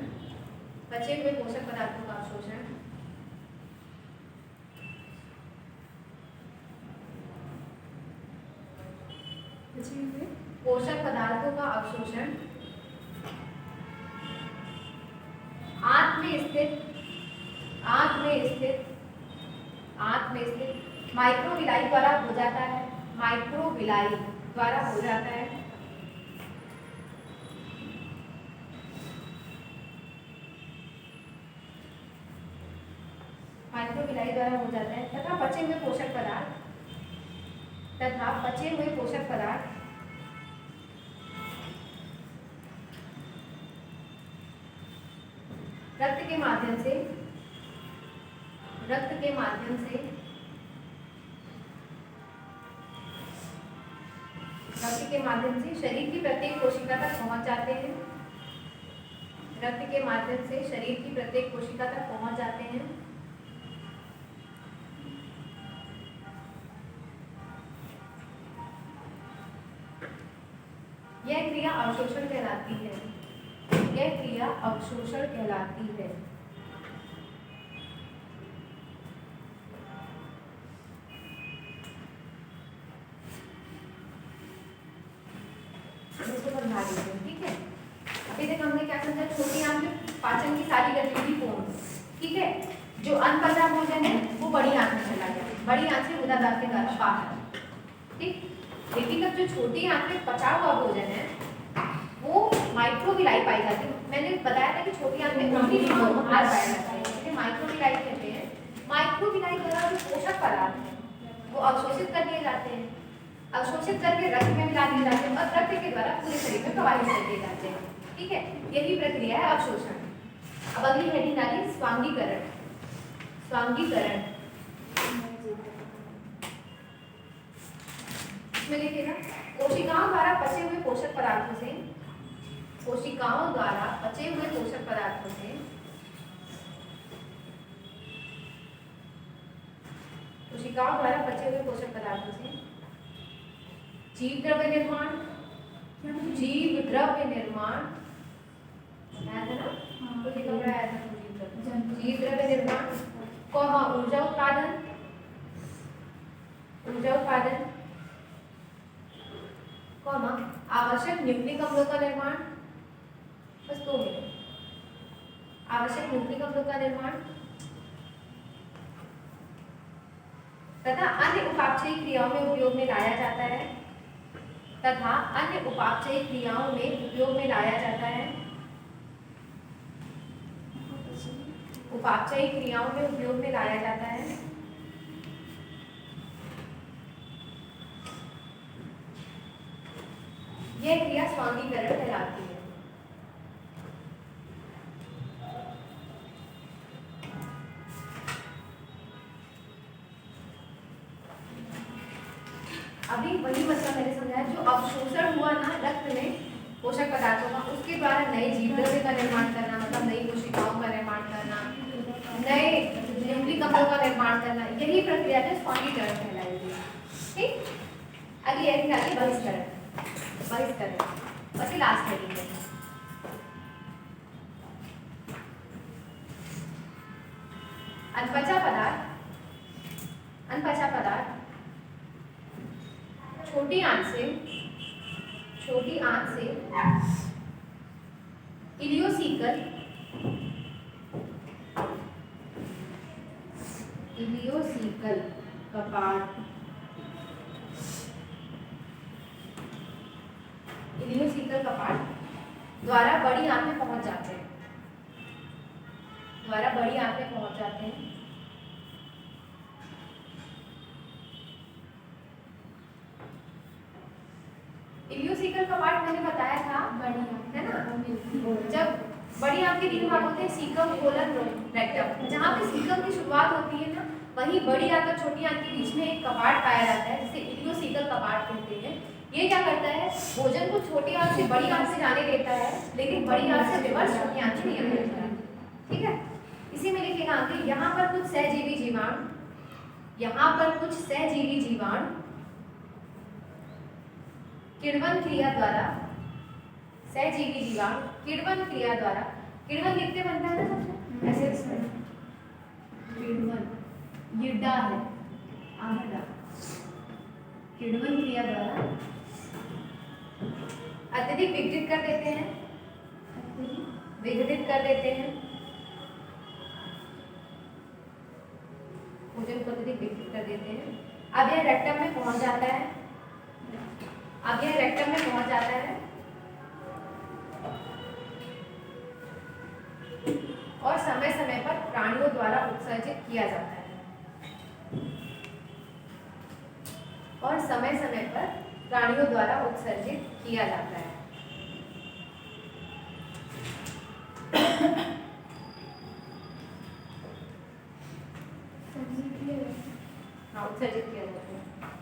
पोषक पदार्थों का अवशोषण आंत में स्थित माइक्रोविलाई द्वारा हो जाता है, माइक्रोविलाई द्वारा हो जाता है। तथा पचे हुए पोषक पदार्थ रक्त के माध्यम से शरीर की प्रत्येक कोशिका तक पहुंच जाते हैं। रक्त के माध्यम से शरीर की प्रत्येक कोशिका तक पहुंच जाते हैं। यह क्रिया अवशोषण कहलाती है। यह क्रिया अवशोषण कहलाती है। इसको समझा देते हैं, ठीक है। अभी तक हमने क्या समझा, छोटी आंत में पाचन की सारी गतिविधि पूर्ण, ठीक है। जो अनपचा भोजन है वो बड़ी आंत में चला गया, बड़ी आंत से गुदादार के द्वारा बाहर, ठीक। लेकिन अब जो छोटी आंत में पचा हुआ भोजन है वो माइक्रोविलाई पाई जाती है। मैंने बताया था कि छोटी आंत में आहार पाया जाता है, इसे माइक्रोविलाई कहते हैं। माइक्रोविलाई द्वारा जो पोषक पदार्थ है वो अवशोषित कर लिए जाते हैं, अवशोषित करके रक्त में मिला दिए जाते हैं और रक्त के द्वारा पूरे शरीर में प्रवाहित कर दिए जाते हैं, ठीक है। यही प्रक्रिया है अवशोषण। अब अगली हेडिंग आ गई स्वांगीकरण। स्वांगीकरण इसमें लिखिएगा कोशिकाओं द्वारा पचे हुए पोषक पदार्थों से, कोशिकाओं द्वारा पचे हुए पोषक पदार्थों से कोशिकाओं द्वारा पचे हुए पोषक पदार्थों से जीव द्रव्य निर्माण, जीव द्रव्य निर्माण आया था ना, तो ये कब आया था जीव द्रव्य निर्माण, कौमा ऊर्जा उत्पादन, कौमा आवश्यक न्यूक्लिक अम्लों का निर्माण, बस 2 मिनट, आवश्यक न्यूक्लिक अम्लों का निर्माण तथा अन्य उपापचयी क्रियाओं में उपयोग में लाया जाता है, तथा अन्य उपापचयी क्रियाओं में उपयोग में लाया जाता है, उपापचयी क्रियाओं में उपयोग में लाया जाता है। यह क्रिया स्वांगीकरण कहलाती है। अभी वही मतलब मैंने समझाया, जो अवशोषण हुआ ना रक्त में पोषक पदार्थों का, उसके द्वारा नए जीव द्रव्य का निर्माण करना, मतलब नई कोशिकाओं का निर्माण करना, नए न्यूक्लिक अम्लों का निर्माण करना, यही प्रक्रिया है स्वांगीकरण कहलाएगी, ठीक। अगली बहिष्करण। बस लास्ट हेडिंग है। अनपचा पदार्थ छोटी आंत से इलियोसिकल कपाट द्वारा बड़ी आंत में पहुंच जाते हैं, इलियोसिकल कपाट मैंने बताया था, बड़ी आंत है ना, जब बड़ी आंत के 3 भाग होते हैं, सीकम, कोलन, रेक्टम। जहाँ पे सीकम की शुरुआत होती है ना, वहीं बड़ी आंत और छोटी आंत के बीच में एक कपाट पाया जाता है, जिसे इलियोसिकल कपाट कहते हैं। ये क्या करता है, भोजन को छोटी आंत से बड़ी आंत से जाने देता है, लेकिन बड़ी आंत से रिवर्स छोटी आंत से नहीं जाने देता है, ठीक है। इसी में लिखेगा आगे, यहाँ पर कुछ सहजीवी जीवाणु किण्वन क्रिया द्वारा किण्वन लिखते बनता है ना सबसे ऐसे, इसमें किण्वन यिड्डा है, आमड़ा, किण्वन क्रिया द्वारा अत्यधिक विघटित कर देते हैं, भोजन को अत्यधिक विघटित कर देते हैं। अब यह रेक्टम में पहुंच जाता है, और समय समय पर प्राणियों द्वारा उत्सर्जित किया जाता है, हाँ उत्सर्जित किया जाता है।